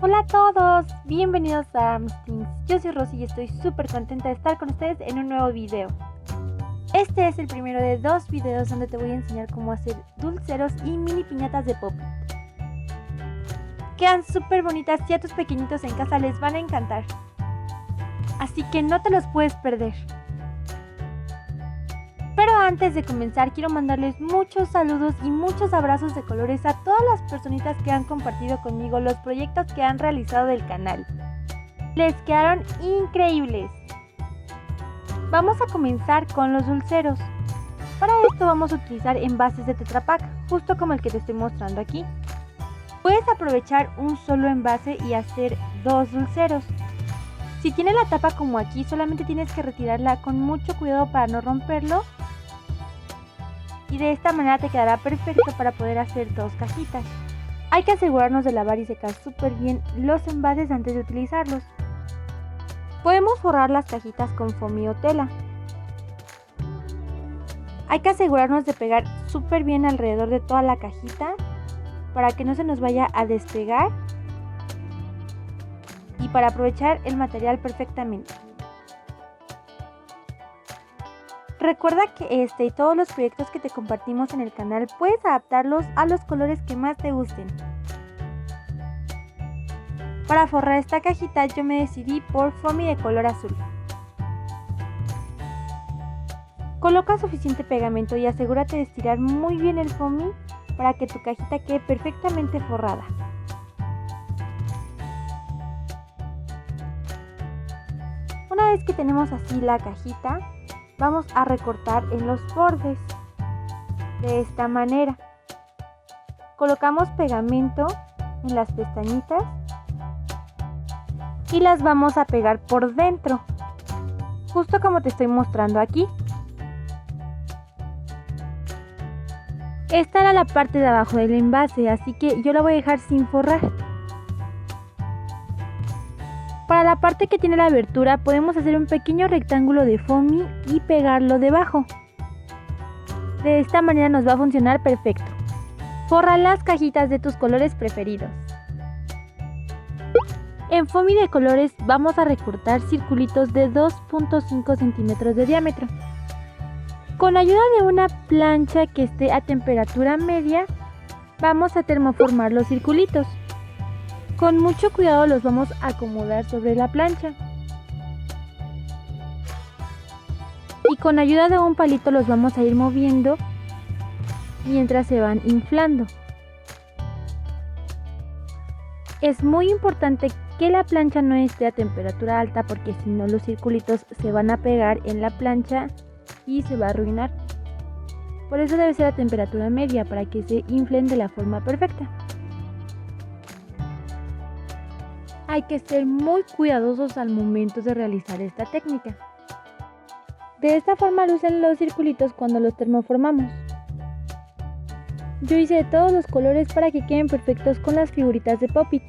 Hola a todos, bienvenidos a Armstings. Yo soy Rosy y estoy súper contenta de estar con ustedes en un nuevo video. Este es el primero de dos videos donde te voy a enseñar cómo hacer dulceros y mini piñatas de pop. Quedan súper bonitas y a tus pequeñitos en casa les van a encantar. Así que no te los puedes perder. Pero antes de comenzar quiero mandarles muchos saludos y muchos abrazos de colores a todas las personitas que han compartido conmigo los proyectos que han realizado del canal. Les quedaron increíbles. Vamos a comenzar con los dulceros. Para esto vamos a utilizar envases de Tetra Pak, justo como el que te estoy mostrando aquí. Puedes aprovechar un solo envase y hacer dos dulceros. Si tiene la tapa como aquí, solamente tienes que retirarla con mucho cuidado para no romperlo. Y de esta manera te quedará perfecto para poder hacer dos cajitas. Hay que asegurarnos de lavar y secar súper bien los envases antes de utilizarlos. Podemos forrar las cajitas con foamy o tela. Hay que asegurarnos de pegar súper bien alrededor de toda la cajita para que no se nos vaya a despegar y para aprovechar el material perfectamente. Recuerda que este y todos los proyectos que te compartimos en el canal puedes adaptarlos a los colores que más te gusten. Para forrar esta cajita yo me decidí por foamy de color azul. Coloca suficiente pegamento y asegúrate de estirar muy bien el foamy para que tu cajita quede perfectamente forrada. Una vez que tenemos así la cajita, vamos a recortar en los bordes de esta manera. Colocamos pegamento en las pestañitas y las vamos a pegar por dentro, justo como te estoy mostrando aquí. Esta era la parte de abajo del envase, así que yo la voy a dejar sin forrar. Para la parte que tiene la abertura podemos hacer un pequeño rectángulo de foamy y pegarlo debajo. De esta manera nos va a funcionar perfecto. Forra las cajitas de tus colores preferidos. En foamy de colores vamos a recortar circulitos de 2.5 centímetros de diámetro. Con ayuda de una plancha que esté a temperatura media, vamos a termoformar los circulitos. Con mucho cuidado los vamos a acomodar sobre la plancha. Y con ayuda de un palito los vamos a ir moviendo mientras se van inflando. Es muy importante que la plancha no esté a temperatura alta porque si no los circulitos se van a pegar en la plancha y se va a arruinar. Por eso debe ser a temperatura media para que se inflen de la forma perfecta. Hay que ser muy cuidadosos al momento de realizar esta técnica. De esta forma lucen los circulitos cuando los termoformamos. Yo hice de todos los colores para que queden perfectos con las figuritas de Pop-It.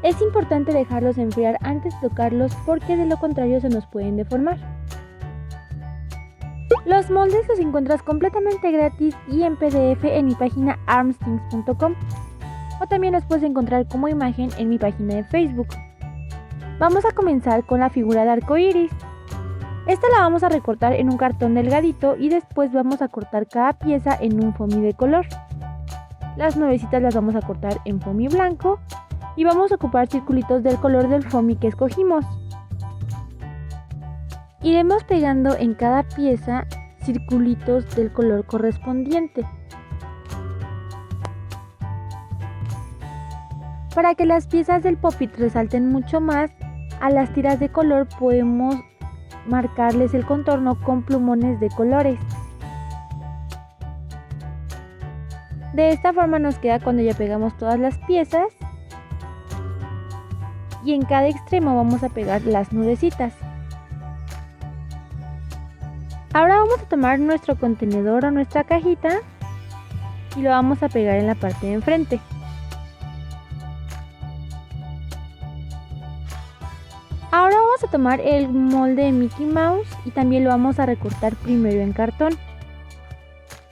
Es importante dejarlos enfriar antes de tocarlos porque de lo contrario se nos pueden deformar. Los moldes los encuentras completamente gratis y en PDF en mi página armstings.com. O también los puedes encontrar como imagen en mi página de Facebook. Vamos a comenzar con la figura de arco iris. Esta la vamos a recortar en un cartón delgadito y después vamos a cortar cada pieza en un foamy de color. Las nubecitas las vamos a cortar en foamy blanco y vamos a ocupar circulitos del color del foamy que escogimos. Iremos pegando en cada pieza circulitos del color correspondiente. Para que las piezas del Pop-It resalten mucho más, a las tiras de color podemos marcarles el contorno con plumones de colores. De esta forma nos queda cuando ya pegamos todas las piezas y en cada extremo vamos a pegar las nubecitas. Ahora vamos a tomar nuestro contenedor o nuestra cajita y lo vamos a pegar en la parte de enfrente. Ahora vamos a tomar el molde de Mickey Mouse y también lo vamos a recortar primero en cartón.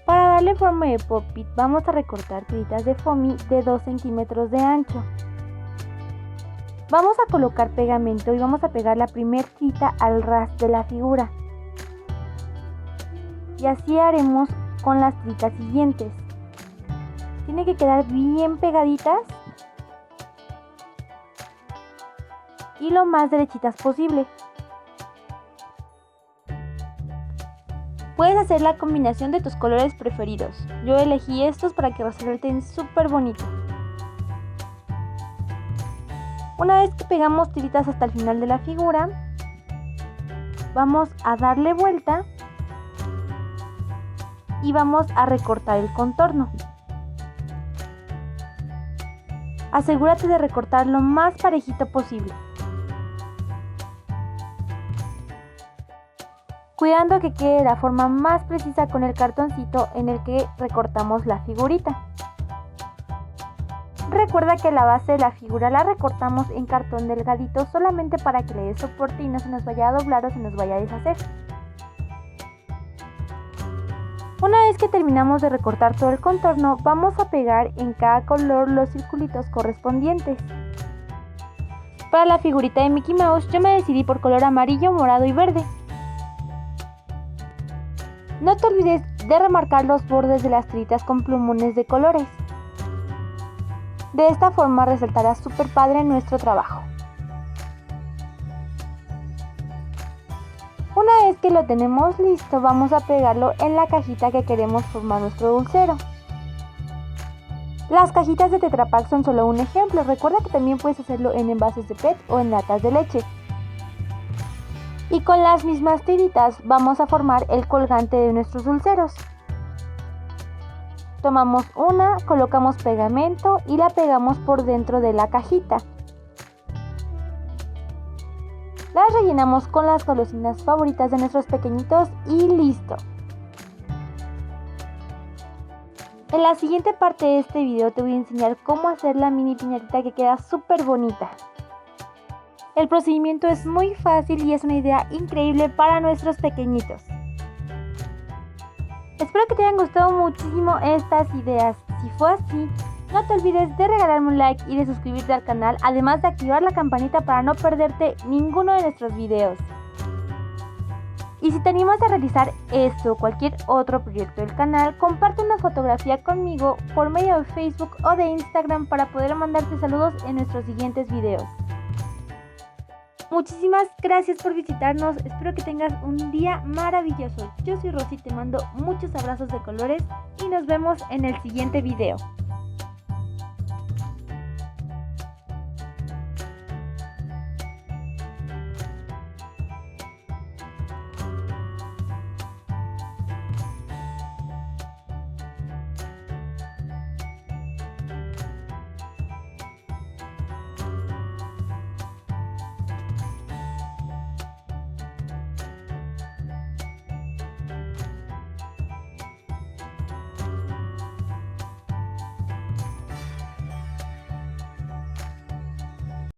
Para darle forma de Pop-It vamos a recortar tiritas de foamy de 2 centímetros de ancho. Vamos a colocar pegamento y vamos a pegar la primera tirita al ras de la figura. Y así haremos con las tiritas siguientes. Tiene que quedar bien pegaditas y lo más derechitas posible. Puedes hacer la combinación de tus colores preferidos. Yo elegí estos para que resalten súper bonito. Una vez que pegamos tiritas hasta el final de la figura, vamos a darle vuelta y vamos a recortar el contorno. Asegúrate de recortar lo más parejito posible, cuidando que quede de la forma más precisa con el cartoncito en el que recortamos la figurita. Recuerda que la base de la figura la recortamos en cartón delgadito solamente para que le dé soporte y no se nos vaya a doblar o se nos vaya a deshacer. Una vez que terminamos de recortar todo el contorno, vamos a pegar en cada color los circulitos correspondientes. Para la figurita de Mickey Mouse yo me decidí por color amarillo, morado y verde. No te olvides de remarcar los bordes de las tiritas con plumones de colores. De esta forma resaltará súper padre nuestro trabajo. Una vez que lo tenemos listo, vamos a pegarlo en la cajita que queremos formar nuestro dulcero. Las cajitas de Tetra Pak son solo un ejemplo. Recuerda que también puedes hacerlo en envases de PET o en latas de leche. Y con las mismas tiritas vamos a formar el colgante de nuestros dulceros. Tomamos una, colocamos pegamento y la pegamos por dentro de la cajita. Las rellenamos con las golosinas favoritas de nuestros pequeñitos y listo. En la siguiente parte de este video te voy a enseñar cómo hacer la mini piñatita que queda súper bonita. El procedimiento es muy fácil y es una idea increíble para nuestros pequeñitos. Espero que te hayan gustado muchísimo estas ideas. Si fue así, no te olvides de regalarme un like y de suscribirte al canal, además de activar la campanita para no perderte ninguno de nuestros videos. Y si te animas a realizar esto o cualquier otro proyecto del canal, comparte una fotografía conmigo por medio de Facebook o de Instagram para poder mandarte saludos en nuestros siguientes videos. Muchísimas gracias por visitarnos, espero que tengas un día maravilloso. Yo soy Rosy, te mando muchos abrazos de colores y nos vemos en el siguiente video.